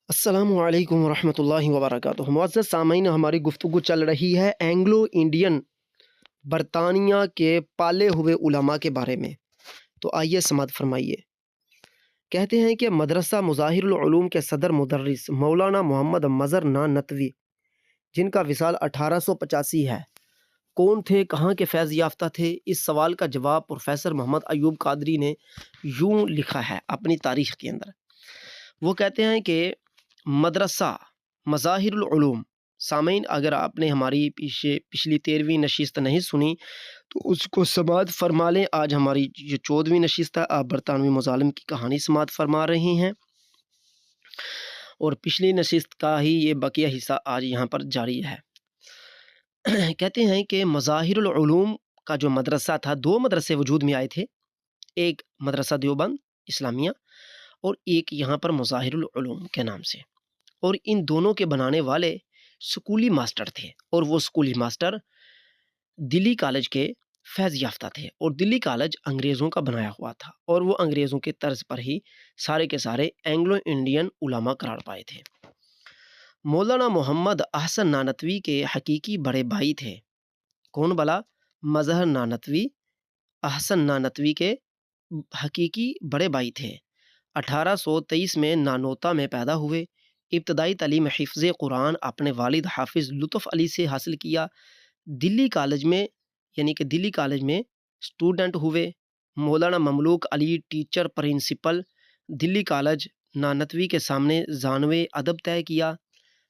السلام علیکم ورحمۃ اللہ وبرکاتہ۔ معزز سامعین، ہماری گفتگو چل رہی ہے اینگلو انڈین برطانیہ کے پالے ہوئے علماء کے بارے میں۔ تو آئیے سماعت فرمائیے۔ کہتے ہیں کہ مدرسہ مظاہر العلوم کے صدر مدرس مولانا محمد مظہر نانوتوی، جن کا وصال 1885 ہے، کون تھے، کہاں کے فیض یافتہ تھے؟ اس سوال کا جواب پروفیسر محمد ایوب قادری نے یوں لکھا ہے اپنی تاریخ کے اندر۔ وہ کہتے ہیں کہ مدرسہ مظاہر العلوم، سامعین اگر آپ نے ہماری پچھلی 13ویں نشست نہیں سنی تو اس کو سماعت فرما لیں۔ آج ہماری جو 14ویں نشست ہے، آپ برطانوی مظالم کی کہانی سماعت فرما رہے ہیں، اور پچھلی نشست کا ہی یہ بقیہ حصہ آج یہاں پر جاری ہے۔ کہتے ہیں کہ مظاہر العلوم کا جو مدرسہ تھا، دو مدرسے وجود میں آئے تھے، ایک مدرسہ دیوبند اسلامیہ اور ایک یہاں پر مظاہر العلوم کے نام سے، اور ان دونوں کے بنانے والے سکولی ماسٹر تھے، اور وہ سکولی ماسٹر دلی کالج کے فیض یافتہ تھے، اور دلی کالج انگریزوں کا بنایا ہوا تھا، اور وہ انگریزوں کے طرز پر ہی سارے کے سارے اینگلو انڈین علماء قرار پائے تھے۔ مولانا محمد احسن نانوتوی کے حقیقی بڑے بھائی تھے۔ کون بلا؟ مظہر نانوتوی احسن نانوتوی کے حقیقی بڑے بھائی تھے۔ 1823 میں نانوتا میں پیدا ہوئے۔ ابتدائی تعلیم حفظ قرآن اپنے والد حافظ لطف علی سے حاصل کیا۔ دلی کالج میں دلی کالج میں اسٹوڈنٹ ہوئے۔ مولانا مملوک علی ٹیچر پرنسپل دلی کالج نانوتوی کے سامنے زانوے ادب طے کیا۔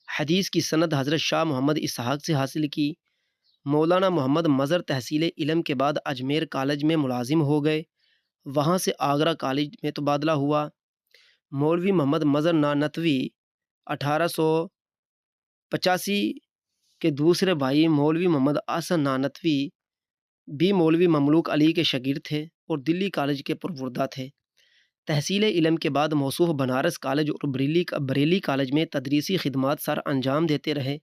حدیث کی سند حضرت شاہ محمد اسحاق سے حاصل کی۔ مولانا محمد مظہر تحصیل علم کے بعد اجمیر کالج میں ملازم ہو گئے، وہاں سے آگرہ کالج میں تبادلہ ہوا۔ مولوی محمد مظہر نانوتوی 1885 کے دوسرے بھائی مولوی محمد احسن نانوتوی بھی مولوی مملوک علی کے شاگرد تھے اور دلی کالج کے پروردہ تھے۔ تحصیل علم کے بعد موصوف بنارس کالج اور بریلی کالج میں تدریسی خدمات سر انجام دیتے رہے۔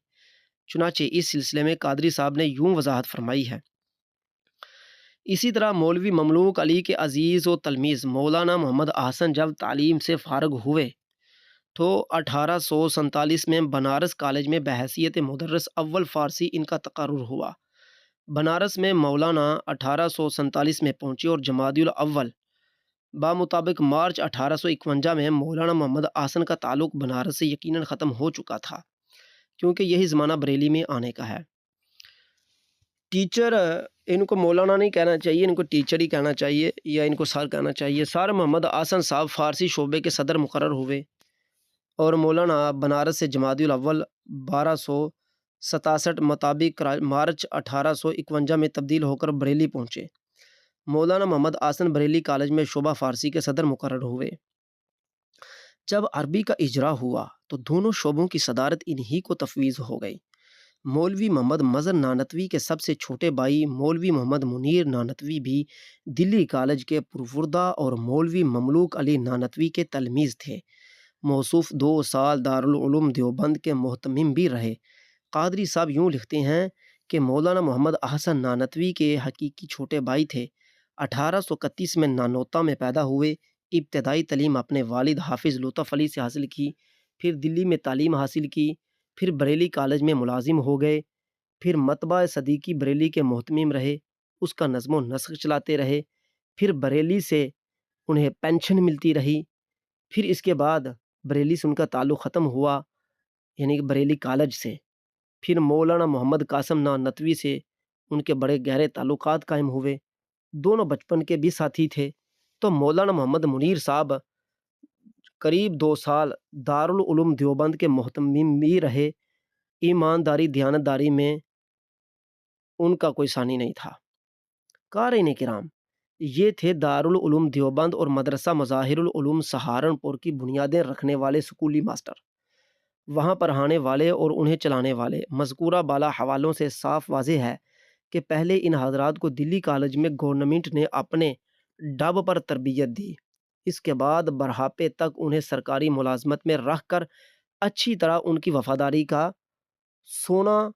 چنانچہ اس سلسلے میں قادری صاحب نے یوں وضاحت فرمائی ہے: اسی طرح مولوی مملوک علی کے عزیز و تلمیذ مولانا محمد احسن جب تعلیم سے فارغ ہوئے تو 1847 میں بنارس کالج میں بحیثیت مدرس اول فارسی ان کا تقرر ہوا۔ بنارس میں مولانا 1847 میں پہنچے اور جمادی الاول بمطابق مارچ 1851 میں مولانا محمد احسن کا تعلق بنارس سے یقیناً ختم ہو چکا تھا، کیونکہ یہی زمانہ بریلی میں آنے کا ہے۔ ٹیچر، ان کو مولانا نہیں کہنا چاہیے، ان کو ٹیچر ہی کہنا چاہیے، یا ان کو سر کہنا چاہیے۔ سر محمد احسن صاحب فارسی شعبے کے صدر مقرر ہوئے، اور مولانا بنارس سے جمادی الاول 1267 مطابق مارچ 1851 میں تبدیل ہو کر بریلی پہنچے۔ مولانا محمد احسن بریلی کالج میں شعبہ فارسی کے صدر مقرر ہوئے۔ جب عربی کا اجرا ہوا تو دونوں شعبوں کی صدارت انہی کو تفویض ہو گئی۔ مولوی محمد مظہر نانوتوی کے سب سے چھوٹے بھائی مولوی محمد منیر نانوتوی بھی دلی کالج کے پروردہ اور مولوی مملوک علی نانوتوی کے تلمیذ تھے۔ موصوف 2 سال دارالعلوم دیوبند کے مہتمم بھی رہے۔ قادری صاحب یوں لکھتے ہیں کہ مولانا محمد احسن نانوتوی کے حقیقی چھوٹے بھائی تھے۔ 1831 میں نانوتا میں پیدا ہوئے۔ ابتدائی تعلیم اپنے والد حافظ لطف علی سے حاصل کی، پھر دلی میں تعلیم حاصل کی، پھر بریلی کالج میں ملازم ہو گئے، پھر مطبع صدیقی بریلی کے مہتمم رہے، اس کا نظم و نسق چلاتے رہے، پھر بریلی سے انہیں پینشن ملتی رہی، پھر اس کے بعد بریلی سے ان کا تعلق ختم ہوا، یعنی کہ بریلی کالج سے، پھر مولانا محمد قاسم نانوتوی سے ان کے بڑے گہرے تعلقات قائم ہوئے، دونوں بچپن کے بھی ساتھی تھے۔ تو مولانا محمد منیر صاحب قریب 2 سال دارالعلوم دیوبند کے مہتمم بھی رہے۔ ایمانداری دیانتداری میں ان کا کوئی ثانی نہیں تھا۔ قارئین کرام، یہ تھے دارالعلوم دیوبند اور مدرسہ مظاہر العلوم سہارنپور کی بنیادیں رکھنے والے سکولی ماسٹر، وہاں پڑھانے والے اور انہیں چلانے والے۔ مذکورہ بالا حوالوں سے صاف واضح ہے کہ پہلے ان حضرات کو دلی کالج میں گورنمنٹ نے اپنے ڈب پر تربیت دی، اس کے بعد بڑھاپے تک انہیں سرکاری ملازمت میں رکھ کر اچھی طرح ان کی وفاداری کا سونا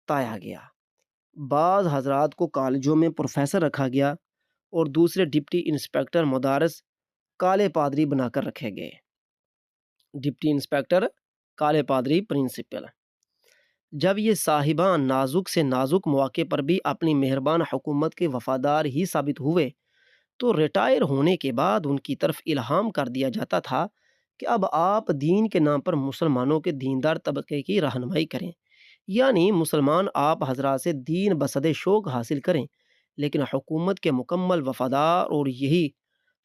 تایا گیا۔ بعض حضرات کو کالجوں میں پروفیسر رکھا گیا اور دوسرے ڈپٹی انسپیکٹر مدارس کالے پادری بنا کر رکھے گئے۔ ڈپٹی انسپیکٹر کالے پادری پرنسپل۔ جب یہ صاحبان نازک سے نازک مواقع پر بھی اپنی مہربان حکومت کے وفادار ہی ثابت ہوئے تو ریٹائر ہونے کے بعد ان کی طرف الہام کر دیا جاتا تھا کہ اب آپ دین کے نام پر مسلمانوں کے دیندار طبقے کی رہنمائی کریں، یعنی مسلمان آپ حضرات سے دین بصد شوق حاصل کریں، لیکن حکومت کے مکمل وفادار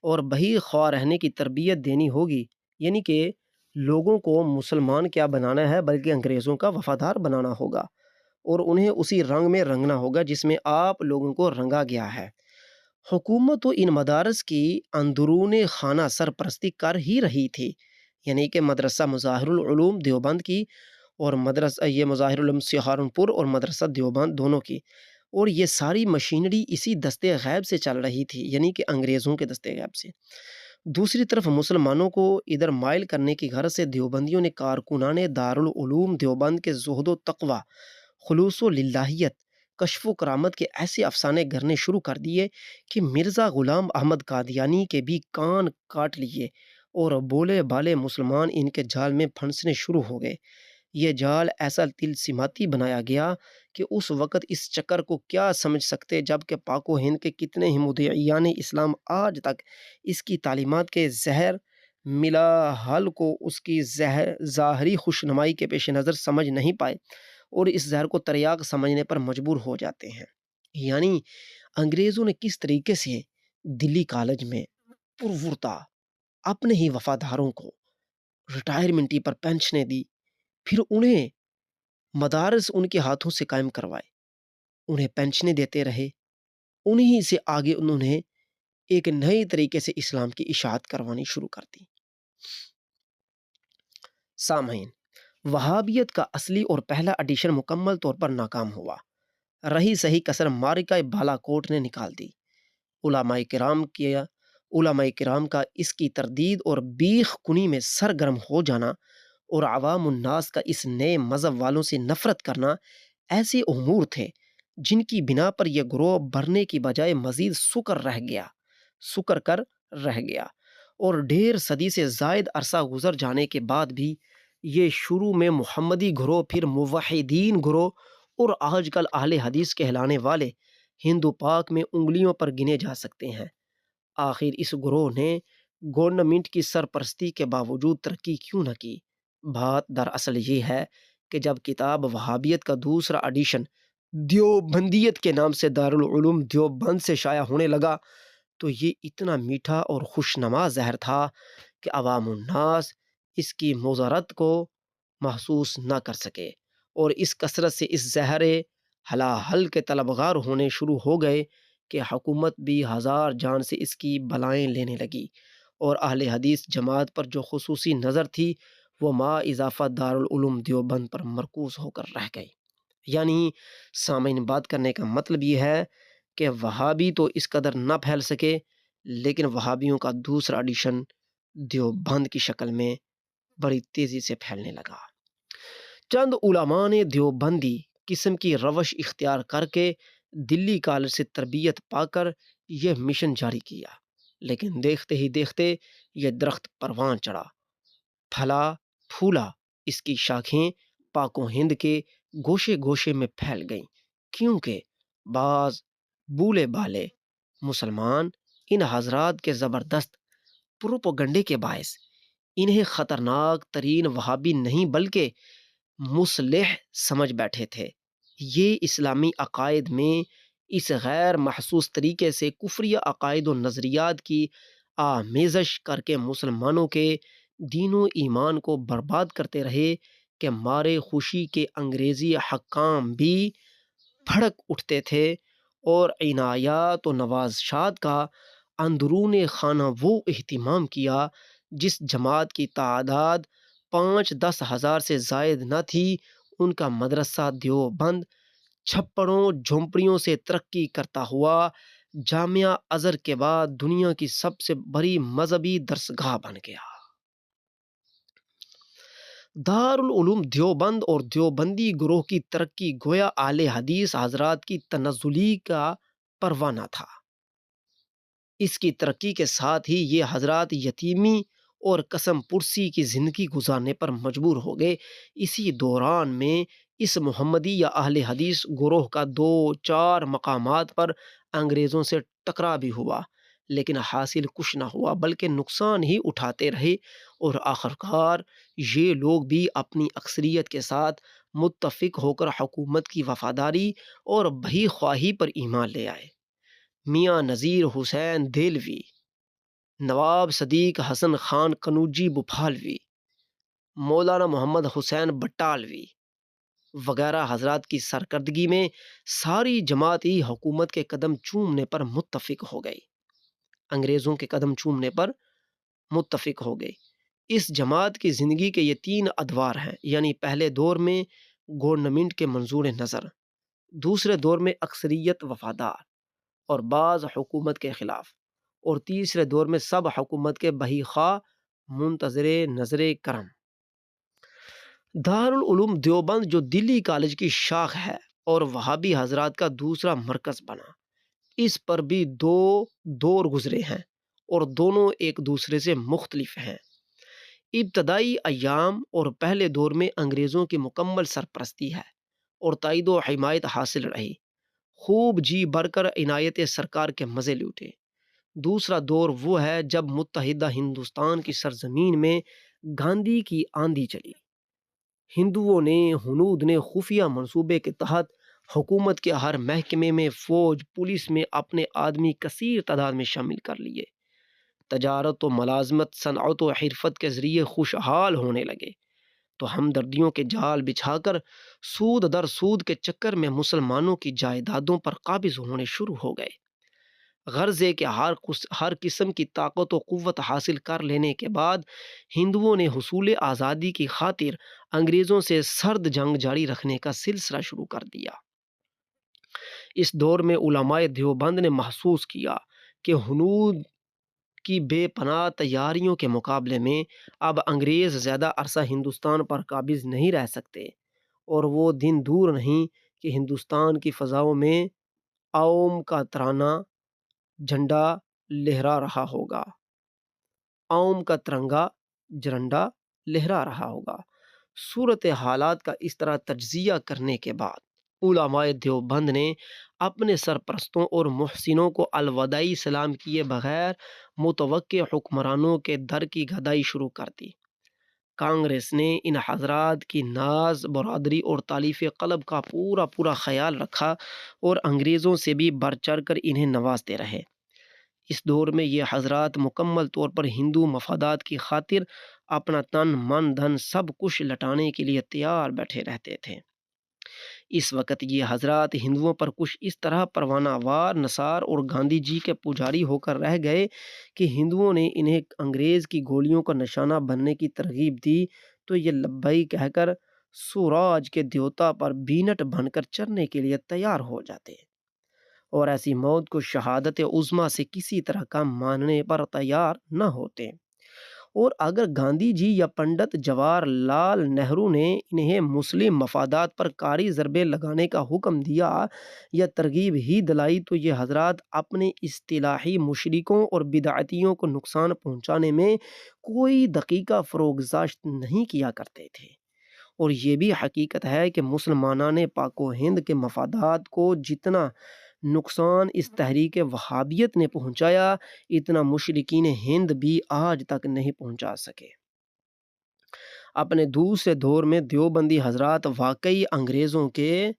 اور بہی خواہ رہنے کی تربیت دینی ہوگی، یعنی کہ لوگوں کو مسلمان کیا بنانا ہے بلکہ انگریزوں کا وفادار بنانا ہوگا اور انہیں اسی رنگ میں رنگنا ہوگا جس میں آپ لوگوں کو رنگا گیا ہے۔ حکومت تو ان مدارس کی اندرون خانہ سرپرستی کر ہی رہی تھی، یعنی کہ مدرسہ مظاہر العلوم دیوبند کی اور یہ مظاہر العلوم سہارنپور اور مدرسہ دیوبند دونوں کی، اور یہ ساری مشینری اسی دستے غیب سے چل رہی تھی، یعنی کہ انگریزوں کے دستے غیب سے۔ دوسری طرف مسلمانوں کو ادھر مائل کرنے کی غرض سے دیوبندیوں نے کارکنان دارالعلوم دیوبند کے زہد و تقوی، خلوص و للہیت، کشف و کرامت کے ایسے افسانے گھرنے شروع کر دیے کہ مرزا غلام احمد قادیانی کے بھی کان کاٹ لیے اور بولے بالے مسلمان ان کے جال میں پھنسنے شروع ہو گئے۔ یہ جال ایسا تلسماتی بنایا گیا کہ اس وقت اس چکر کو کیا سمجھ سکتے، جبکہ پاک و ہند کے کتنے ہی مدعیان اسلام آج تک اس کی تعلیمات کے زہر ملا حل کو اس کی ظاہری خوشنمائی کے پیش نظر سمجھ نہیں پائے اور اس زہر کو تریاق سمجھنے پر مجبور ہو جاتے ہیں۔ یعنی انگریزوں نے کس طریقے سے دلی کالج میں پرورتا اپنے ہی وفاداروں کو ریٹائرمنٹی پر پینشنیں دی، پھر انہیں مدارس ان کے ہاتھوں سے قائم کروائے، انہیں پینشنیں دیتے رہے، انہی سے آگے انہوں نے ایک نئے طریقے سے اسلام کی اشاعت کروانی شروع کر دی۔ سامعین، وہابیت کا اصلی اور پہلا ایڈیشن مکمل طور پر ناکام ہوا، رہی صحیح کسر مارکہ بالا کوٹ نے نکال دی۔ علماء کرام کا اس کی تردید اور بیخ کنی میں سرگرم ہو جانا اور عوام الناس کا اس نئے مذہب والوں سے نفرت کرنا ایسے امور تھے جن کی بنا پر یہ گروہ بھرنے کی بجائے مزید سکر کر رہ گیا اور 1.5 صدی سے زائد عرصہ گزر جانے کے بعد بھی یہ شروع میں محمدی گروہ، پھر موحدین گروہ اور آج کل اہل حدیث کہلانے والے ہندو پاک میں انگلیوں پر گنے جا سکتے ہیں۔ آخر اس گروہ نے گورنمنٹ کی سرپرستی کے باوجود ترقی کیوں نہ کی؟ بات دراصل یہ ہے کہ جب کتاب وہابیت کا دوسرا ایڈیشن دیوبندیت کے نام سے دارالعلوم دیوبند سے شائع ہونے لگا تو یہ اتنا میٹھا اور خوشنما زہر تھا کہ عوام الناس اس کی مضرت کو محسوس نہ کر سکے اور اس کثرت سے اس زہر ہلاہل کے طلبگار ہونے شروع ہو گئے کہ حکومت بھی ہزار جان سے اس کی بلائیں لینے لگی اور اہل حدیث جماعت پر جو خصوصی نظر تھی وہ ما اضافہ دارالعلوم دیوبند پر مرکوز ہو کر رہ گئی۔ یعنی سامعین، بات کرنے کا مطلب یہ ہے کہ وہابی تو اس قدر نہ پھیل سکے، لیکن وہابیوں کا دوسرا ایڈیشن دیوبند کی شکل میں بڑی تیزی سے پھیلنے لگا۔ چند علماء نے دیوبندی قسم کی روش اختیار کر کے دلی کالج سے تربیت پا کر یہ مشن جاری کیا، لیکن دیکھتے ہی دیکھتے یہ درخت پروان چڑھا، پھلا پھولا، اس کی شاخیں پاک و ہند کے گوشے گوشے میں پھیل گئیں، کیونکہ بعض بولے بالے مسلمان ان حضرات کے زبردست پروپیگنڈے کے باعث انہیں خطرناک ترین وہابی نہیں بلکہ مصلح سمجھ بیٹھے تھے۔ یہ اسلامی عقائد میں اس غیر محسوس طریقے سے کفری عقائد و نظریات کی آمیزش کر کے مسلمانوں کے دین و ایمان کو برباد کرتے رہے کہ مارے خوشی کے انگریزی حکام بھی بھڑک اٹھتے تھے اور عنایات و نوازشات کا اندرون خانہ وہ اہتمام کیا جس جماعت کی تعداد 5-10 ہزار سے زائد نہ تھی، ان کا مدرسہ دیوبند چھپڑوں جھونپڑیوں سے ترقی کرتا ہوا جامعہ ازہر کے بعد دنیا کی سب سے بڑی مذہبی درسگاہ بن گیا۔ دارالعلوم دیوبند اور دیوبندی گروہ کی ترقی گویا اہل حدیث حضرات کی تنزلی کا پروانہ تھا۔ اس کی ترقی کے ساتھ ہی یہ حضرات یتیمی اور قسم پرسی کی زندگی گزارنے پر مجبور ہو گئے۔ اسی دوران میں اس محمدی یا اہل حدیث گروہ کا 2-4 مقامات پر انگریزوں سے ٹکرا بھی ہوا، لیکن حاصل کچھ نہ ہوا بلکہ نقصان ہی اٹھاتے رہے، اور آخرکار یہ لوگ بھی اپنی اکثریت کے ساتھ متفق ہو کر حکومت کی وفاداری اور بھائی خواہی پر ایمان لے آئے۔ میاں نذیر حسین دہلوی، نواب صدیق حسن خان قنوجی بھوپالوی، مولانا محمد حسین بٹالوی وغیرہ حضرات کی سرکردگی میں ساری جماعتی حکومت کے قدم چومنے پر متفق ہو گئی، انگریزوں کے قدم چومنے پر متفق ہو گئی۔ اس جماعت کی زندگی کے یہ 3 ادوار ہیں، یعنی پہلے دور میں گورنمنٹ کے منظور نظر، دوسرے دور میں اکثریت وفادار اور بعض حکومت کے خلاف، اور تیسرے دور میں سب حکومت کے بہی خواہ منتظر نظر کرم۔ دارالعلوم دیوبند جو دلی کالج کی شاخ ہے اور وہابی حضرات کا دوسرا مرکز بنا، اس پر بھی 2 دور گزرے ہیں اور دونوں ایک دوسرے سے مختلف ہیں۔ ابتدائی ایام اور پہلے دور میں انگریزوں کی مکمل سرپرستی ہے اور تائید و حمایت حاصل رہی، خوب جی بھر کر عنایت سرکار کے مزے لوٹے۔ دوسرا دور وہ ہے جب متحدہ ہندوستان کی سرزمین میں گاندھی کی آندھی چلی، ہندوؤں نے ہنود نے خفیہ منصوبے کے تحت حکومت کے ہر محکمے میں، فوج پولیس میں اپنے آدمی کثیر تعداد میں شامل کر لیے، تجارت و ملازمت صنعت و حرفت کے ذریعے خوشحال ہونے لگے، تو ہمدردیوں کے جال بچھا کر سود در سود کے چکر میں مسلمانوں کی جائیدادوں پر قابض ہونے شروع ہو گئے۔ غرض ہے کہ ہر قسم کی طاقت و قوت حاصل کر لینے کے بعد ہندوؤں نے حصول آزادی کی خاطر انگریزوں سے سرد جنگ جاری رکھنے کا سلسلہ شروع کر دیا۔ اس دور میں علماء دیوبند نے محسوس کیا کہ ہنود کی بے پناہ تیاریوں کے مقابلے میں اب انگریز زیادہ عرصہ ہندوستان پر قابض نہیں رہ سکتے، اور وہ دن دور نہیں کہ ہندوستان کی فضاؤں میں قوم کا ترانہ جھنڈا لہرا رہا ہوگا، قوم کا ترنگا جھنڈا لہرا رہا ہوگا۔ صورت حالات کا اس طرح تجزیہ کرنے کے بعد علماء دیوبند نے اپنے سرپرستوں اور محسنوں کو الوداعی سلام کیے بغیر متوقع حکمرانوں کے در کی گدائی شروع کر دی۔ کانگریس نے ان حضرات کی ناز برادری اور تالیف قلب کا پورا خیال رکھا اور انگریزوں سے بھی بڑھ چڑھ کر انہیں نوازتے رہے۔ اس دور میں یہ حضرات مکمل طور پر ہندو مفادات کی خاطر اپنا تن من دھن سب کچھ لٹانے کے لیے تیار بیٹھے رہتے تھے۔ اس وقت یہ حضرات ہندوؤں پر کچھ اس طرح پروانہ وار نثار اور گاندھی جی کے پجاری ہو کر رہ گئے کہ ہندوؤں نے انہیں انگریز کی گولیوں کا نشانہ بننے کی ترغیب دی تو یہ لبئی کہہ کر سوراج کے دیوتا پر بینٹ بن کر چرنے کے لیے تیار ہو جاتے، اور ایسی موت کو شہادت عظمیٰ سے کسی طرح کم ماننے پر تیار نہ ہوتے۔ اور اگر گاندھی جی یا پنڈت جواہر لال نہرو نے انہیں مسلم مفادات پر کاری ضربیں لگانے کا حکم دیا یا ترغیب ہی دلائی تو یہ حضرات اپنے اصطلاحی مشرکوں اور بدعتیوں کو نقصان پہنچانے میں کوئی دقیقہ فروگزاشت نہیں کیا کرتے تھے۔ اور یہ بھی حقیقت ہے کہ مسلمانان پاک و ہند کے مفادات کو جتنا نقصان اس تحریک وہابیت نے پہنچایا اتنا مشرکین ہند بھی آج تک نہیں پہنچا سکے۔ اپنے دوسرے دور میں دیوبندی حضرات واقعی انگریزوں کے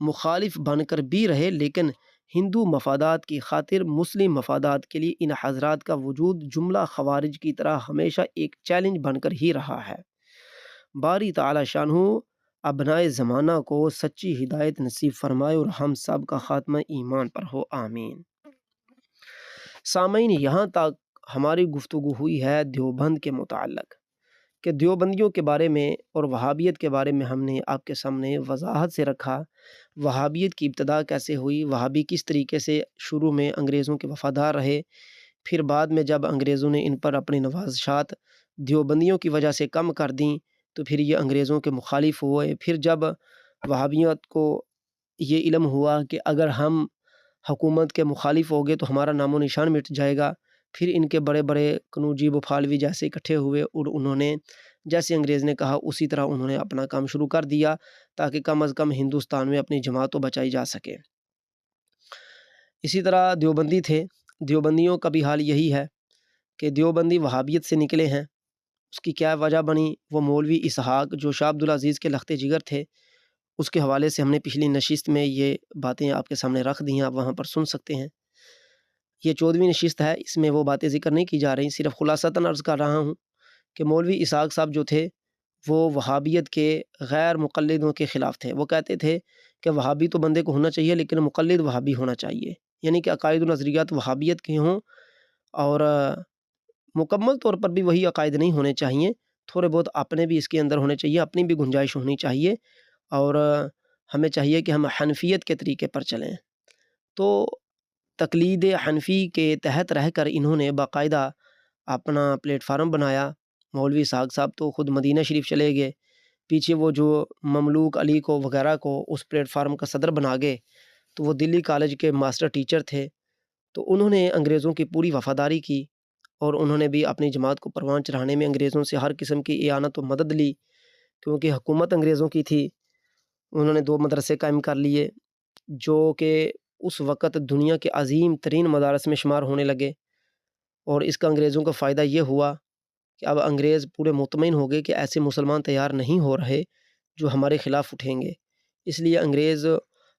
مخالف بن کر بھی رہے، لیکن ہندو مفادات کی خاطر مسلم مفادات کے لیے ان حضرات کا وجود جملہ خوارج کی طرح ہمیشہ ایک چیلنج بن کر ہی رہا ہے۔ باری تعالی شانہ ابنائے زمانہ کو سچی ہدایت نصیب فرمائے اور ہم سب کا خاتمہ ایمان پر ہو، آمین۔ سامعین، یہاں تک ہماری گفتگو ہوئی ہے دیوبند کے متعلق، کہ دیوبندیوں کے بارے میں اور وہابیت کے بارے میں ہم نے آپ کے سامنے وضاحت سے رکھا، وہابیت کی ابتدا کیسے ہوئی، وہابی کس طریقے سے شروع میں انگریزوں کے وفادار رہے، پھر بعد میں جب انگریزوں نے ان پر اپنی نوازشات دیوبندیوں کی وجہ سے کم کر دیں تو پھر یہ انگریزوں کے مخالف ہوئے، پھر جب وہابیت کو یہ علم ہوا کہ اگر ہم حکومت کے مخالف ہو گئے تو ہمارا نام و نشان مٹ جائے گا، پھر ان کے بڑے بڑے قنوجی بفالوی جیسے اکٹھے ہوئے اور انہوں نے جیسے انگریز نے کہا اسی طرح انہوں نے اپنا کام شروع کر دیا تاکہ کم از کم ہندوستان میں اپنی جماعت تو بچائی جا سکے۔ اسی طرح دیوبندی تھے، دیوبندیوں کا بھی حال یہی ہے کہ دیوبندی وہابیت سے نکلے ہیں۔ اس کی کیا وجہ بنی؟ وہ مولوی اسحاق جو شاہ عبدالعزیز کے لخت جگر تھے، اس کے حوالے سے ہم نے پچھلی نشست میں یہ باتیں آپ کے سامنے رکھ دی ہیں، آپ وہاں پر سن سکتے ہیں۔ یہ 14ویں نشست ہے، اس میں وہ باتیں ذکر نہیں کی جا رہی، صرف خلاصتاً عرض کر رہا ہوں کہ مولوی اسحاق صاحب جو تھے وہ وہابیت کے غیر مقلدوں کے خلاف تھے۔ وہ کہتے تھے کہ وہابی تو بندے کو ہونا چاہیے لیکن مقلد وہابی ہونا چاہیے، یعنی کہ عقائد و نظریات وہابیت کے ہوں اور مکمل طور پر بھی وہی عقائد نہیں ہونے چاہیے، تھوڑے بہت اپنے بھی اس کے اندر ہونے چاہیے، اپنی بھی گنجائش ہونی چاہیے، اور ہمیں چاہیے کہ ہم حنفیت کے طریقے پر چلیں۔ تو تقلید حنفی کے تحت رہ کر انہوں نے باقاعدہ اپنا پلیٹ فارم بنایا۔ مولوی اسحاق صاحب تو خود مدینہ شریف چلے گئے، پیچھے وہ جو مملوک علی کو وغیرہ کو اس پلیٹ فارم کا صدر بنا گئے، تو وہ دلی کالج کے ماسٹر ٹیچر تھے، تو انہوں نے انگریزوں کی پوری وفاداری کی اور انہوں نے بھی اپنی جماعت کو پروان چڑھانے میں انگریزوں سے ہر قسم کی اعانت و مدد لی، کیونکہ حکومت انگریزوں کی تھی۔ انہوں نے 2 مدرسے قائم کر لیے جو کہ اس وقت دنیا کے عظیم ترین مدارس میں شمار ہونے لگے، اور اس کا انگریزوں کا فائدہ یہ ہوا کہ اب انگریز پورے مطمئن ہو گئے کہ ایسے مسلمان تیار نہیں ہو رہے جو ہمارے خلاف اٹھیں گے، اس لیے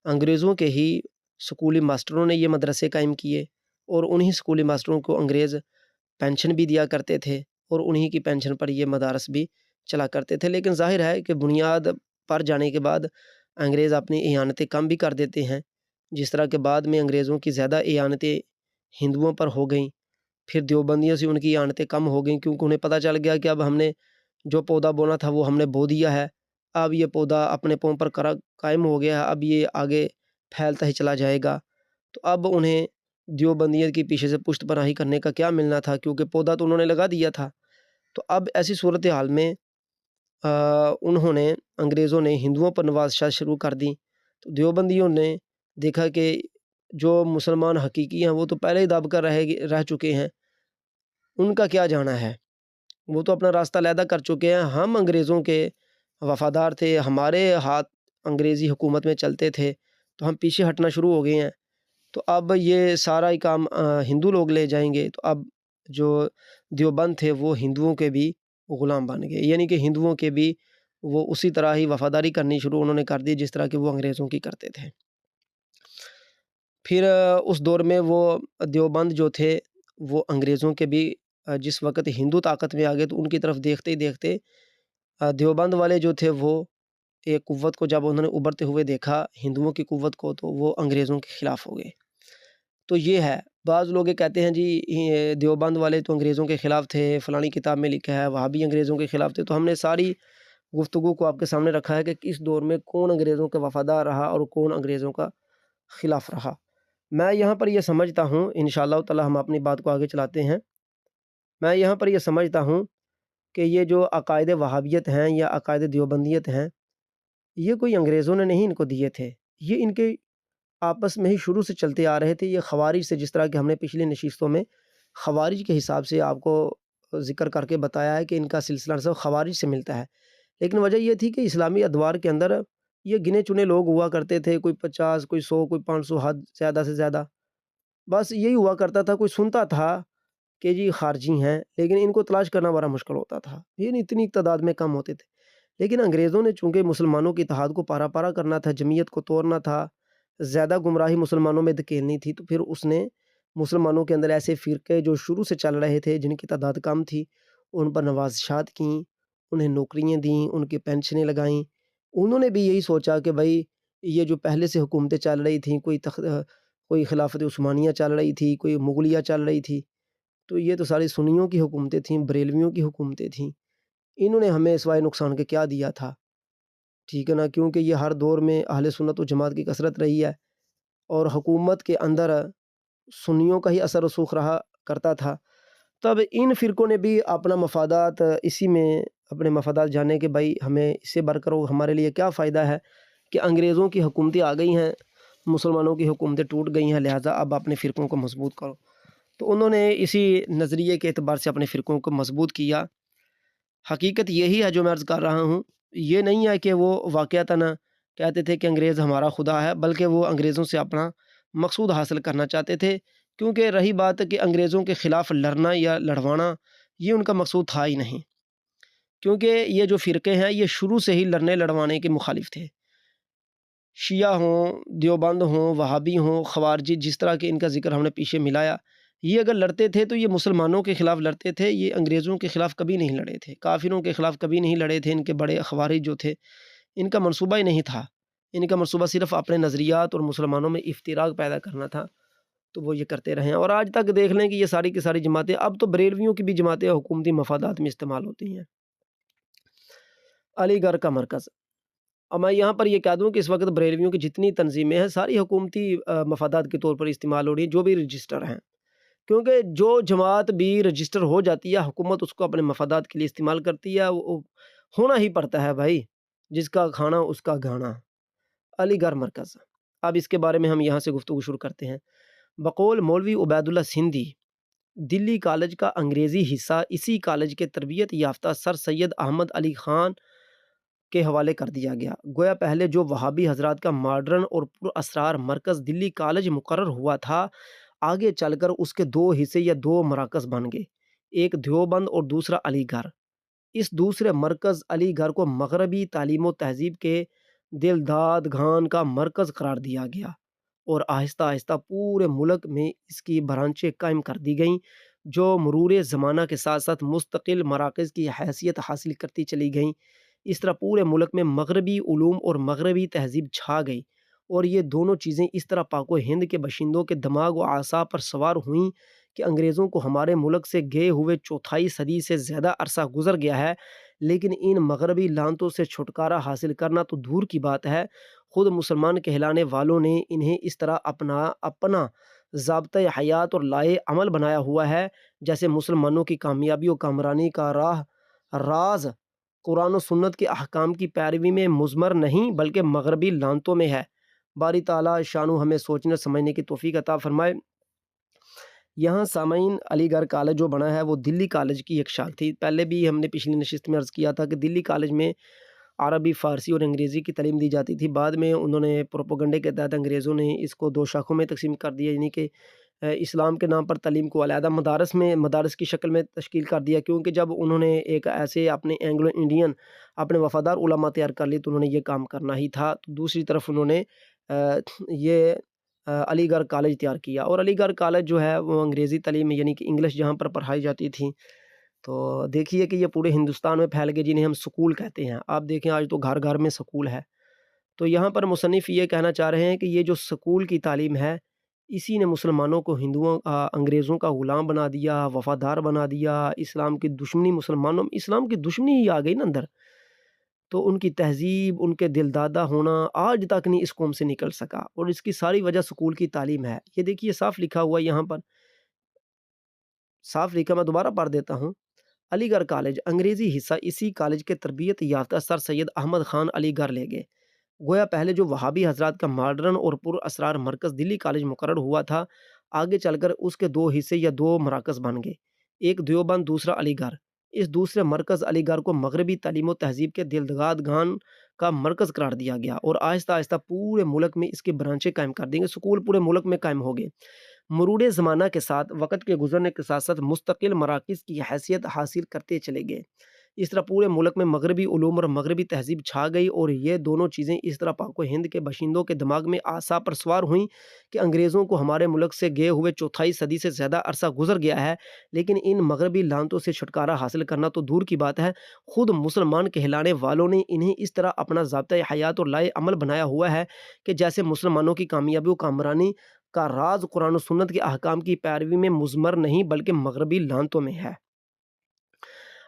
انگریزوں کے ہی سکولی ماسٹروں نے یہ مدرسے قائم کیے، اور انہی سکولی ماسٹروں کو انگریز پینشن بھی دیا کرتے تھے اور انہی کی پینشن پر یہ مدارس بھی چلا کرتے تھے۔ لیکن ظاہر ہے کہ بنیاد پر جانے کے بعد انگریز اپنی اعانتیں کم بھی کر دیتے ہیں، جس طرح کہ بعد میں انگریزوں کی زیادہ اعانتیں ہندوؤں پر ہو گئیں، پھر دیوبندیوں سے ان کی اعانتیں کم ہو گئیں، کیونکہ انہیں پتہ چل گیا کہ اب ہم نے جو پودا بونا تھا وہ ہم نے بو دیا ہے، اب یہ پودا اپنے پاؤں پر قائم ہو گیا ہے، اب یہ آگے پھیلتا ہی چلا جائے گا۔ تو اب انہیں دیوبندیت کی پیچھے سے پشت پناہی کرنے کا کیا ملنا تھا، کیونکہ پودا تو انہوں نے لگا دیا تھا۔ تو اب ایسی صورتحال میں انہوں نے انگریزوں نے ہندوؤں پر نوازشات شروع کر دی، تو دیوبندیوں نے دیکھا کہ جو مسلمان حقیقی ہیں وہ تو پہلے ہی دب کر رہ چکے ہیں، ان کا کیا جانا ہے، وہ تو اپنا راستہ علیحدہ کر چکے ہیں، ہم انگریزوں کے وفادار تھے، ہمارے ہاتھ انگریزی حکومت میں چلتے تھے، تو ہم پیچھے ہٹنا شروع ہو گئے ہیں، تو اب یہ سارا ہی کام ہندو لوگ لے جائیں گے، تو اب جو دیوبند تھے وہ ہندوؤں کے بھی غلام بن گئے، یعنی کہ ہندوؤں کے بھی وہ اسی طرح ہی وفاداری کرنی شروع انہوں نے کر دی جس طرح کہ وہ انگریزوں کی کرتے تھے۔ پھر اس دور میں وہ دیوبند جو تھے وہ انگریزوں کے بھی جس وقت ہندو طاقت میں آ گئے تو ان کی طرف دیکھتے ہی دیکھتے دیوبند والے جو تھے وہ ایک قوت کو جب انہوں نے ابھرتے ہوئے دیکھا ہندوؤں کی قوت کو، تو وہ انگریزوں کے خلاف ہو گئے۔ تو یہ ہے، بعض لوگ یہ کہتے ہیں جی دیوبند والے تو انگریزوں کے خلاف تھے، فلانی کتاب میں لکھا ہے وہاں بھی انگریزوں کے خلاف تھے، تو ہم نے ساری گفتگو کو آپ کے سامنے رکھا ہے کہ اس دور میں کون انگریزوں کا وفادار رہا اور کون انگریزوں کا خلاف رہا۔ میں یہاں پر یہ سمجھتا ہوں، انشاءاللہ تعالی ہم اپنی بات کو آگے چلاتے ہیں، میں یہاں پر یہ سمجھتا ہوں کہ یہ جو عقائد وہابیت ہیں یا عقائد دیوبندیت ہیں، یہ کوئی انگریزوں نے نہیں ان کو دیے تھے، یہ ان کے آپس میں ہی شروع سے چلتے آ رہے تھے۔ یہ خوارج سے، جس طرح کہ ہم نے پچھلی نشستوں میں خوارج کے حساب سے آپ کو ذکر کر کے بتایا ہے کہ ان کا سلسلہ سب خوارج سے ملتا ہے، لیکن وجہ یہ تھی کہ اسلامی ادوار کے اندر یہ گنے چنے لوگ ہوا کرتے تھے، کوئی 50 کوئی 100 کوئی 500 حد زیادہ سے زیادہ، بس یہی ہوا کرتا تھا۔ کوئی سنتا تھا کہ جی خارجی ہیں، لیکن ان کو تلاش کرنا بڑا مشکل ہوتا تھا، یہ اتنی تعداد میں کم ہوتے تھے۔ لیکن انگریزوں نے چونکہ مسلمانوں کے اتحاد کو پارا پارا کرنا تھا، جمعیت کو توڑنا تھا، زیادہ گمراہی مسلمانوں میں دھکیلنی تھی، تو پھر اس نے مسلمانوں کے اندر ایسے فرقے جو شروع سے چل رہے تھے جن کی تعداد کم تھی ان پر نوازشات کیں، انہیں نوکریاں دیں، ان کی پینشنیں لگائیں۔ انہوں نے بھی یہی سوچا کہ بھائی یہ جو پہلے سے حکومتیں چل رہی تھیں، کوئی خلافت عثمانیہ چل رہی تھی، کوئی مغلیہ چل رہی تھی، تو یہ تو ساری سنیوں کی حکومتیں تھیں، بریلویوں کی حکومتیں تھیں، انہوں نے ہمیں سوائے نقصان کے کیا دیا تھا، ٹھیک ہے نا، کیونکہ یہ ہر دور میں اہل سنت و جماعت کی کثرت رہی ہے اور حکومت کے اندر سنیوں کا ہی اثر رسوخ رہا کرتا تھا۔ تب ان فرقوں نے بھی اپنا مفادات اسی میں اپنے مفادات جانے کہ بھائی ہمیں اس سے بڑھ کر ہمارے لیے کیا فائدہ ہے کہ انگریزوں کی حکومتیں آ گئی ہیں، مسلمانوں کی حکومتیں ٹوٹ گئی ہیں، لہٰذا اب اپنے فرقوں کو مضبوط کرو۔ تو انہوں نے اسی نظریے کے اعتبار سے اپنے فرقوں کو مضبوط کیا۔ حقیقت یہی ہے جو میں عرض کر رہا ہوں، یہ نہیں ہے کہ وہ واقعتاً کہتے تھے کہ انگریز ہمارا خدا ہے، بلکہ وہ انگریزوں سے اپنا مقصود حاصل کرنا چاہتے تھے، کیونکہ رہی بات کہ انگریزوں کے خلاف لڑنا یا لڑوانا یہ ان کا مقصود تھا ہی نہیں، کیونکہ یہ جو فرقے ہیں یہ شروع سے ہی لڑنے لڑوانے کے مخالف تھے۔ شیعہ ہوں، دیوبند ہوں، وہابی ہوں، خوارجی، جس طرح کہ ان کا ذکر ہم نے پیچھے ملایا، یہ اگر لڑتے تھے تو یہ مسلمانوں کے خلاف لڑتے تھے، یہ انگریزوں کے خلاف کبھی نہیں لڑے تھے، کافروں کے خلاف کبھی نہیں لڑے تھے۔ ان کے بڑے خوارج جو تھے، ان کا منصوبہ ہی نہیں تھا، ان کا منصوبہ صرف اپنے نظریات اور مسلمانوں میں افتراق پیدا کرنا تھا، تو وہ یہ کرتے رہے ہیں۔ اور آج تک دیکھ لیں کہ یہ ساری کی ساری جماعتیں، اب تو بریلویوں کی بھی جماعتیں حکومتی مفادات میں استعمال ہوتی ہیں۔ علی گڑھ کا مرکز، اور میں یہاں پر یہ کہہ دوں کہ اس وقت بریلویوں کی جتنی تنظیمیں ہیں ساری حکومتی مفادات کے طور پر استعمال ہو رہی ہیں، جو بھی رجسٹر ہیں، کیونکہ جو جماعت بھی رجسٹر ہو جاتی ہے حکومت اس کو اپنے مفادات کے لیے استعمال کرتی ہے، وہ ہونا ہی پڑتا ہے بھائی، جس کا کھانا اس کا گانا۔ علی گڑھ مرکز، اب اس کے بارے میں ہم یہاں سے گفتگو شروع کرتے ہیں۔ بقول مولوی عبید اللہ سندھی، دلی کالج کا انگریزی حصہ اسی کالج کے تربیت یافتہ سر سید احمد علی خان کے حوالے کر دیا گیا۔ گویا پہلے جو وہابی حضرات کا ماڈرن اور پر اسرار مرکز دلی کالج مقرر ہوا تھا، آگے چل کر اس کے دو حصے یا دو مراکز بن گئے، ایک دیوبند اور دوسرا علی گڑھ۔ اس دوسرے مرکز علی گڑھ کو مغربی تعلیم و تہذیب کے دلداد گھان کا مرکز قرار دیا گیا، اور آہستہ آہستہ پورے ملک میں اس کی برانچیں قائم کر دی گئیں، جو مرور زمانہ کے ساتھ ساتھ مستقل مراکز کی حیثیت حاصل کرتی چلی گئیں۔ اس طرح پورے ملک میں مغربی علوم اور مغربی تہذیب چھا گئی، اور یہ دونوں چیزیں اس طرح پاک و ہند کے باشندوں کے دماغ و اعصاب پر سوار ہوئیں کہ انگریزوں کو ہمارے ملک سے گئے ہوئے چوتھائی صدی سے زیادہ عرصہ گزر گیا ہے، لیکن ان مغربی لعنتوں سے چھٹکارا حاصل کرنا تو دور کی بات ہے، خود مسلمان کہلانے والوں نے انہیں اس طرح اپنا ضابطۂ حیات اور لائے عمل بنایا ہوا ہے جیسے مسلمانوں کی کامیابی و کامرانی کا راز قرآن و سنت کے احکام کی پیروی میں مضمر نہیں بلکہ مغربی لعنتوں میں ہے۔ باری تعالیٰ شانو ہمیں سوچنے سمجھنے کی توفیق عطا فرمائے۔ یہاں سامعین علی گڑھ کالج جو بنا ہے وہ دلی کالج کی ایک شاخ تھی۔ پہلے بھی ہم نے پچھلی نشست میں عرض کیا تھا کہ دلی کالج میں عربی، فارسی اور انگریزی کی تعلیم دی جاتی تھی۔ بعد میں انہوں نے پروپیگنڈے کے تحت انگریزوں نے اس کو دو شاخوں میں تقسیم کر دیا، یعنی کہ اسلام کے نام پر تعلیم کو علیحدہ مدارس کی شکل میں تشکیل کر دیا، کیونکہ جب انہوں نے ایک ایسے اپنے اینگلو انڈین اپنے وفادار علماء تیار کر لی تو انہوں نے یہ کام کرنا ہی تھا۔ تو دوسری طرف انہوں نے یہ علی گڑھ کالج تیار کیا، اور علی گڑھ کالج جو ہے وہ انگریزی تعلیم یعنی کہ انگلش جہاں پر پڑھائی جاتی تھی، تو دیکھیے کہ یہ پورے ہندوستان میں پھیل گئے، جنہیں ہم سکول کہتے ہیں۔ آپ دیکھیں آج تو گھر گھر میں سکول ہے۔ تو یہاں پر مصنف یہ کہنا چاہ رہے ہیں کہ یہ جو سکول کی تعلیم ہے، اسی نے مسلمانوں کو انگریزوں کا غلام بنا دیا، وفادار بنا دیا، اسلام کی دشمنی اسلام کی دشمنی ہی آ گئی نا اندر، تو ان کی تہذیب، ان کے دل دادہ ہونا آج تک نہیں اس قوم سے نکل سکا، اور اس کی ساری وجہ سکول کی تعلیم ہے۔ یہ دیکھیے صاف لکھا ہوا یہاں پر، صاف لکھا، میں دوبارہ پڑھ دیتا ہوں۔ علی گڑھ کالج انگریزی حصہ اسی کالج کے تربیت یافتہ سر سید احمد خان علی گڑھ لے گئے۔ گویا پہلے جو وہابی حضرات کا ماڈرن اور پر اسرار مرکز دلی کالج مقرر ہوا تھا، آگے چل کر اس کے دو حصے یا دو مراکز بن گئے، ایک دیوبند دوسرا علی گڑھ۔ اس دوسرے مرکز علی گڑھ کو مغربی تعلیم و تہذیب کے دلداد گان کا مرکز قرار دیا گیا، اور آہستہ آہستہ پورے ملک میں اس کی برانچیں قائم کر دیں گے، سکول پورے ملک میں قائم ہو گئے۔ مرور زمانہ کے ساتھ، وقت کے گزرنے کے ساتھ ساتھ مستقل مراکز کی حیثیت حاصل کرتے چلے گئے۔ اس طرح پورے ملک میں مغربی علوم اور مغربی تہذیب چھا گئی، اور یہ دونوں چیزیں اس طرح پاک و ہند کے باشندوں کے دماغ میں اعصاب پر سوار ہوئیں کہ انگریزوں کو ہمارے ملک سے گئے ہوئے چوتھائی صدی سے زیادہ عرصہ گزر گیا ہے، لیکن ان مغربی لعنتوں سے چھٹکارا حاصل کرنا تو دور کی بات ہے، خود مسلمان کہلانے والوں نے انہیں اس طرح اپنا ضابطۂ حیات اور لائے عمل بنایا ہوا ہے کہ جیسے مسلمانوں کی کامیابی و کامرانی کا راز قرآن و سنت کے احکام کی پیروی میں مضمر نہیں بلکہ مغربی لعنتوں میں ہے۔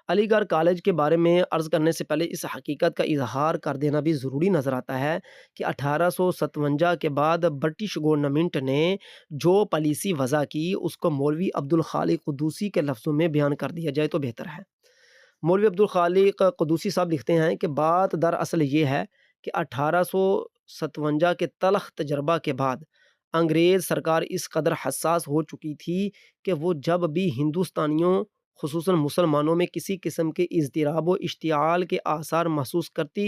علی گڑھ کالج کے بارے میں عرض کرنے سے پہلے اس حقیقت کا اظہار کر دینا بھی ضروری نظر آتا ہے کہ 1857 کے بعد برٹش گورنمنٹ نے جو پالیسی وضع کی اس کو مولوی عبدالخالق قدوسی کے لفظوں میں بیان کر دیا جائے تو بہتر ہے۔ مولوی عبدالخالق قدوسی صاحب لکھتے ہیں کہ بات دراصل یہ ہے کہ 1857 کے تلخ تجربہ کے بعد انگریز سرکار اس قدر حساس ہو چکی تھی کہ وہ جب بھی ہندوستانیوں خصوصاً مسلمانوں میں کسی قسم کے اضطراب و اشتعال کے آثار محسوس کرتی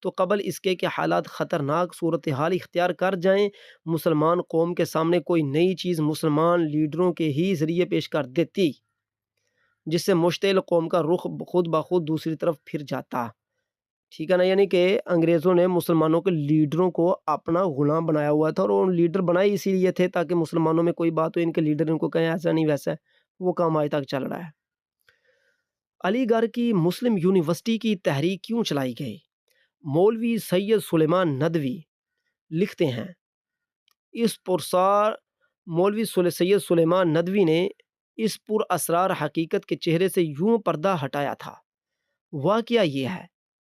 تو قبل اس کے کہ حالات خطرناک صورتحال اختیار کر جائیں مسلمان قوم کے سامنے کوئی نئی چیز مسلمان لیڈروں کے ہی ذریعے پیش کر دیتی، جس سے مشتعل قوم کا رخ خود بخود دوسری طرف پھر جاتا۔ ٹھیک ہے نا، یعنی کہ انگریزوں نے مسلمانوں کے لیڈروں کو اپنا غلام بنایا ہوا تھا، اور وہ لیڈر بنائے اسی لیے تھے تاکہ مسلمانوں میں کوئی بات ہو ان کے لیڈر ان کو کہیں ایسا نہیں ویسا ہے، وہ کام آج تک چل رہا ہے۔ علی گڑھ کی مسلم یونیورسٹی کی تحریک کیوں چلائی گئی؟ مولوی سید سلیمان ندوی لکھتے ہیں اس پرسار مولوی سید سلیمان ندوی نے اس پر اسرار حقیقت کے چہرے سے یوں پردہ ہٹایا تھا۔ واقعہ یہ ہے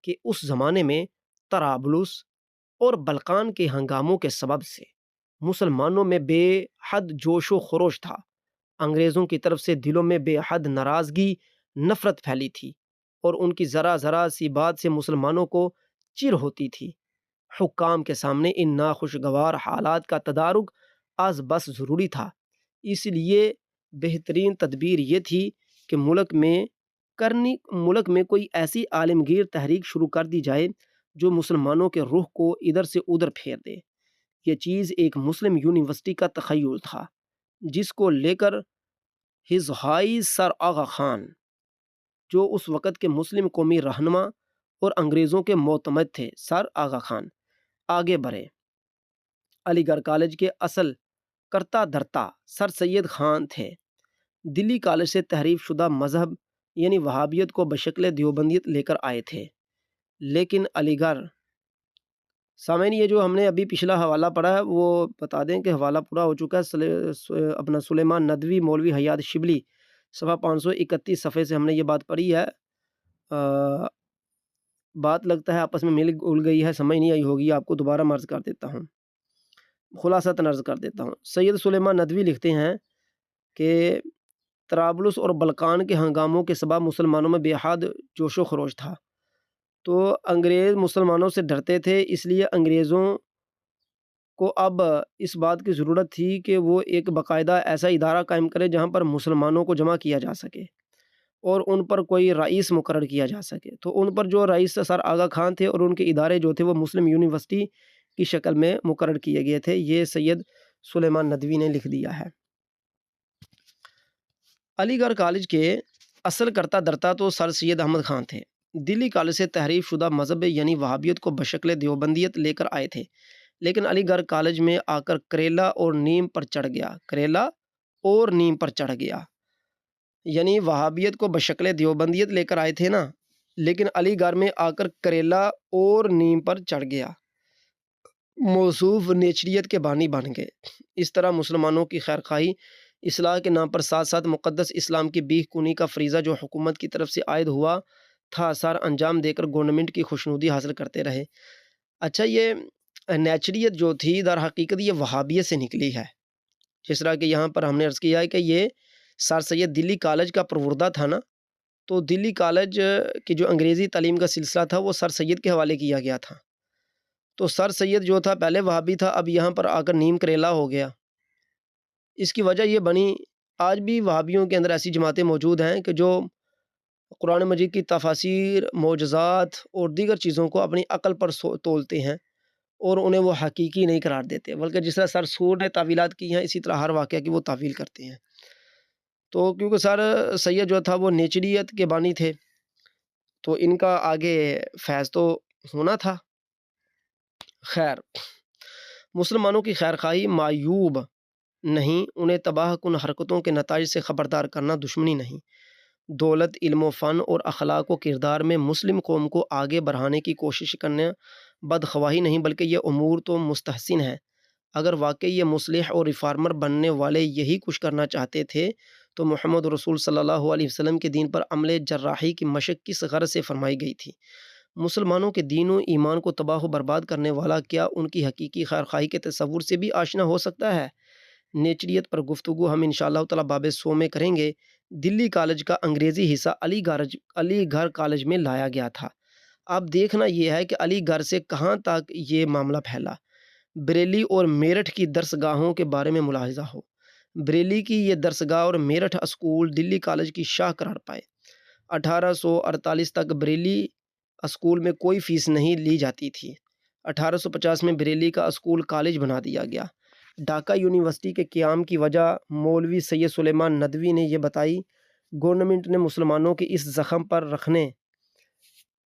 کہ اس زمانے میں طرابلس اور بلقان کے ہنگاموں کے سبب سے مسلمانوں میں بے حد جوش و خروش تھا، انگریزوں کی طرف سے دلوں میں بے حد ناراضگی نفرت پھیلی تھی، اور ان کی ذرا ذرا سی بات سے مسلمانوں کو چڑ ہوتی تھی۔ حکام کے سامنے ان ناخوشگوار حالات کا تدارک از بس ضروری تھا، اس لیے بہترین تدبیر یہ تھی کہ ملک میں کوئی ایسی عالمگیر تحریک شروع کر دی جائے جو مسلمانوں کے رخ کو ادھر سے ادھر پھیر دے۔ یہ چیز ایک مسلم یونیورسٹی کا تخیل تھا، جس کو لے کر ہز ہائی سر آغا خان، جو اس وقت کے مسلم قومی رہنما اور انگریزوں کے معتمد تھے، سر آغا خان آگے بڑھے۔ علی گڑھ کالج کے اصل کرتا دھرتا سر سید خان تھے۔ دلی کالج سے تحریف شدہ مذہب یعنی وہابیت کو بشکل دیوبندیت لے کر آئے تھے، لیکن علی گڑھ سامعین یہ جو ہم نے ابھی پچھلا حوالہ پڑھا ہے وہ بتا دیں کہ حوالہ پورا ہو چکا ہے، اپنا سلیمان ندوی مولوی حیات شبلی صفحہ 531 صفحے سے ہم نے یہ بات پڑھی ہے۔ بات لگتا ہے آپس میں مل گل گئی ہے، سمجھ نہیں آئی ہوگی آپ کو، دوبارہ مرض کر دیتا ہوں، خلاصہ عرض کر دیتا ہوں۔ سید سلیمان ندوی لکھتے ہیں کہ طرابلس اور بلقان کے ہنگاموں کے سبب مسلمانوں میں بے حد جوش و خروش تھا، تو انگریز مسلمانوں سے ڈرتے تھے، اس لیے انگریزوں کو اب اس بات کی ضرورت تھی کہ وہ ایک باقاعدہ ایسا ادارہ قائم کرے جہاں پر مسلمانوں کو جمع کیا جا سکے اور ان پر کوئی رئیس مقرر کیا جا سکے۔ تو ان پر جو رئیس سر آغا خان تھے اور ان کے ادارے جو تھے وہ مسلم یونیورسٹی کی شکل میں مقرر کیے گئے تھے، یہ سید سلیمان ندوی نے لکھ دیا ہے۔ علی گڑھ کالج کے اصل کرتا درتا تو سر سید احمد خان تھے۔ دلی کالج سے تحریف شدہ مذہب یعنی وہابیت کو بشکل دیوبندیت لے کر آئے تھے، لیکن علی گڑھ کالج میں آ کر کریلا اور نیم پر چڑھ گیا، یعنی وہابیت کو بشکل دیوبندیت لے کر آئے تھے نا، لیکن علی گڑھ میں آ کر کریلا اور نیم پر چڑھ گیا، موصوف نیچریت کے بانی بن گئے۔ اس طرح مسلمانوں کی خیرخواہی اصلاح کے نام پر ساتھ ساتھ مقدس اسلام کی بیخ کنی کا فریضہ جو حکومت کی طرف سے عائد ہوا تھا سر انجام دے کر گورنمنٹ کی خوشنودی حاصل کرتے رہے۔ اچھا، یہ نیچریت جو تھی در حقیقت یہ وہابیت سے نکلی ہے، جس طرح کہ یہاں پر ہم نے عرض کیا ہے کہ یہ سر سید دلی کالج کا پروردہ تھا نا، تو دلی کالج کی جو انگریزی تعلیم کا سلسلہ تھا وہ سر سید کے حوالے کیا گیا تھا، تو سر سید جو تھا پہلے وہابی تھا، اب یہاں پر آ کر نیم کریلا ہو گیا۔ اس کی وجہ یہ بنی، آج بھی وہابیوں کے اندر ایسی جماعتیں موجود ہیں کہ جو قرآن مجید کی تفاسیر، معجزات اور دیگر چیزوں کو اپنی عقل پر تولتے ہیں اور انہیں وہ حقیقی نہیں قرار دیتے، بلکہ جس طرح سر سور نے تعویلات کی ہیں اسی طرح ہر واقعہ کی وہ تعویل کرتے ہیں۔ تو کیونکہ سر سید جو تھا وہ نیچریت کے بانی تھے، تو ان کا آگے فیض تو ہونا تھا۔ خیر، مسلمانوں کی خیرخواہی معیوب نہیں، انہیں تباہ کن حرکتوں کے نتائج سے خبردار کرنا دشمنی نہیں، دولت، علم و فن اور اخلاق و کردار میں مسلم قوم کو آگے بڑھانے کی کوشش کرنا بدخواہی نہیں، بلکہ یہ امور تو مستحسن ہے۔ اگر واقعی یہ مصلح اور ریفارمر بننے والے یہی کچھ کرنا چاہتے تھے تو محمد رسول صلی اللہ علیہ وسلم کے دین پر عمل جراحی کی مشق کس غرض سے فرمائی گئی تھی؟ مسلمانوں کے دین و ایمان کو تباہ و برباد کرنے والا کیا ان کی حقیقی خیرخواہی کے تصور سے بھی آشنا ہو سکتا ہے؟ نیچریت پر گفتگو ہم انشاءاللہ تعالیٰ باب 100 میں کریں گے۔ دلی کالج کا انگریزی حصہ علی گڑھ کالج میں لایا گیا تھا۔ اب دیکھنا یہ ہے کہ علی گڑھ سے کہاں تک یہ معاملہ پھیلا۔ بریلی اور میرٹھ کی درسگاہوں کے بارے میں ملاحظہ ہو۔ بریلی کی یہ درسگاہ اور میرٹھ اسکول دلی کالج کی شاہ قرار پائے۔ 1848 تک بریلی اسکول میں کوئی فیس نہیں لی جاتی تھی۔ 1850 میں بریلی کا اسکول کالج بنا دیا گیا۔ ڈھاکہ یونیورسٹی کے قیام کی وجہ مولوی سید سلیمان ندوی نے یہ بتائی۔ گورنمنٹ نے مسلمانوں کے اس زخم پر رکھنے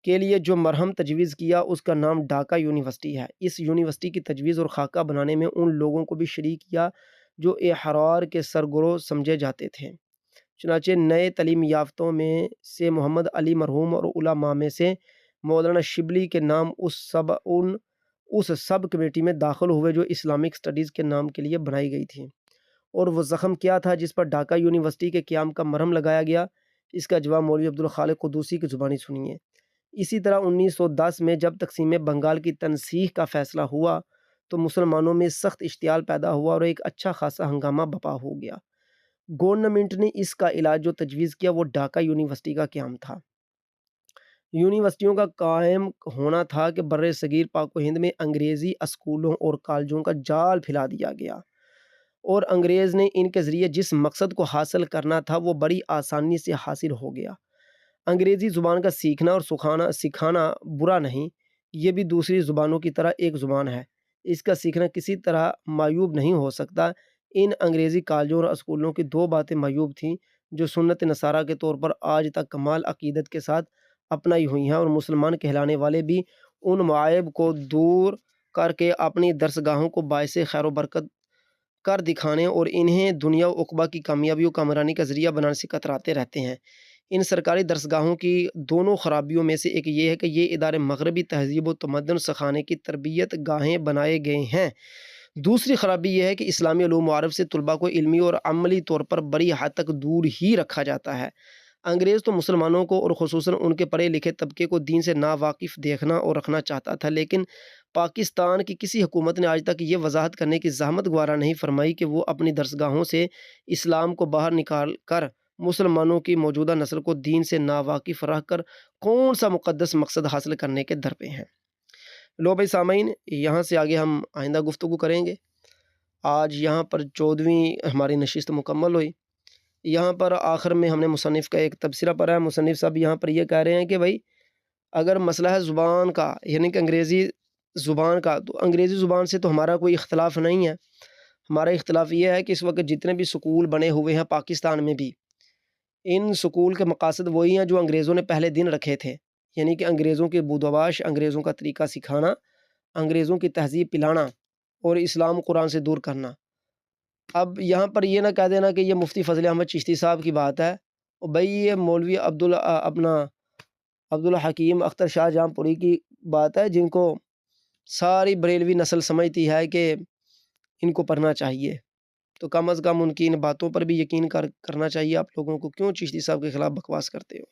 کے لیے جو مرہم تجویز کیا اس کا نام ڈھاکہ یونیورسٹی ہے۔ اس یونیورسٹی کی تجویز اور خاکہ بنانے میں ان لوگوں کو بھی شریک کیا جو احرار کے سرگرو سمجھے جاتے تھے۔ چنانچہ نئے تعلیم یافتوں میں سے محمد علی مرحوم اور علماء میں سے مولانا شبلی کے نام اس سب کمیٹی میں داخل ہوئے جو اسلامک سٹڈیز کے نام کے لیے بنائی گئی تھی۔ اور وہ زخم کیا تھا جس پر ڈھاکہ یونیورسٹی کے قیام کا مرہم لگایا گیا؟ اس کا جواب مولوی عبدالخالق قدوسی کی زبانی سنیے۔ اسی طرح 1910 میں جب تقسیم بنگال کی تنسیخ کا فیصلہ ہوا تو مسلمانوں میں سخت اشتعال پیدا ہوا اور ایک اچھا خاصا ہنگامہ برپا ہو گیا۔ گورنمنٹ نے اس کا علاج جو تجویز کیا وہ ڈھاکہ یونیورسٹی کا قیام تھا۔ یونیورسٹیوں کا قائم ہونا تھا کہ بر صغیر پاک و ہند میں انگریزی اسکولوں اور کالجوں کا جال پھیلا دیا گیا اور انگریز نے ان کے ذریعے جس مقصد کو حاصل کرنا تھا وہ بڑی آسانی سے حاصل ہو گیا۔ انگریزی زبان کا سیکھنا اور سکھانا برا نہیں، یہ بھی دوسری زبانوں کی طرح ایک زبان ہے، اس کا سیکھنا کسی طرح معیوب نہیں ہو سکتا۔ ان انگریزی کالجوں اور اسکولوں کی دو باتیں معیوب تھیں جو سنت نصارہ کے طور پر آج تک کمال عقیدت کے ساتھ اپنائی ہوئی ہیں، اور مسلمان کہلانے والے بھی ان معائب کو دور کر کے اپنی درسگاہوں کو باعث خیر و برکت کر دکھانے اور انہیں دنیا و عقبہ کی کامیابی و کامرانی کا ذریعہ بنانے سے کتراتے رہتے ہیں۔ ان سرکاری درسگاہوں کی دونوں خرابیوں میں سے ایک یہ ہے کہ یہ ادارے مغربی تہذیب و تمدن سکھانے کی تربیت گاہیں بنائے گئے ہیں۔ دوسری خرابی یہ ہے کہ اسلامی علوم و عرف سے طلباء کو علمی اور عملی طور پر بڑی حد تک دور ہی رکھا جاتا ہے۔ انگریز تو مسلمانوں کو اور خصوصاً ان کے پڑھے لکھے طبقے کو دین سے ناواقف دیکھنا اور رکھنا چاہتا تھا، لیکن پاکستان کی کسی حکومت نے آج تک یہ وضاحت کرنے کی زحمت گوارا نہیں فرمائی کہ وہ اپنی درسگاہوں سے اسلام کو باہر نکال کر مسلمانوں کی موجودہ نسل کو دین سے ناواقف رکھ کر کون سا مقدس مقصد حاصل کرنے کے در پہ ہیں۔ لو بھائی سامعین، یہاں سے آگے ہم آئندہ گفتگو کریں گے۔ آج یہاں پر 14ویں ہماری نشست مکمل ہوئی۔ یہاں پر آخر میں ہم نے مصنف کا ایک تبصرہ پڑھا ہے۔ مصنف صاحب یہاں پر یہ کہہ رہے ہیں کہ بھائی اگر مسئلہ ہے زبان کا، یعنی کہ انگریزی زبان کا، تو انگریزی زبان سے تو ہمارا کوئی اختلاف نہیں ہے۔ ہمارا اختلاف یہ ہے کہ اس وقت جتنے بھی سکول بنے ہوئے ہیں پاکستان میں بھی، ان سکول کے مقاصد وہی ہیں جو انگریزوں نے پہلے دن رکھے تھے، یعنی کہ انگریزوں کی بودوباش، انگریزوں کا طریقہ سکھانا، انگریزوں کی تہذیب پلانا اور اسلام قرآن سے دور کرنا۔ اب یہاں پر یہ نہ کہہ دینا کہ یہ مفتی فضل احمد چشتی صاحب کی بات ہے، اور بھائی یہ مولوی عبدالحکیم اختر شاہ جہاں پوری کی بات ہے، جن کو ساری بریلوی نسل سمجھتی ہے کہ ان کو پڑھنا چاہیے۔ تو کم از کم ان کی ان باتوں پر بھی یقین کرنا چاہیے آپ لوگوں کو۔ کیوں چشتی صاحب کے خلاف بکواس کرتے ہو؟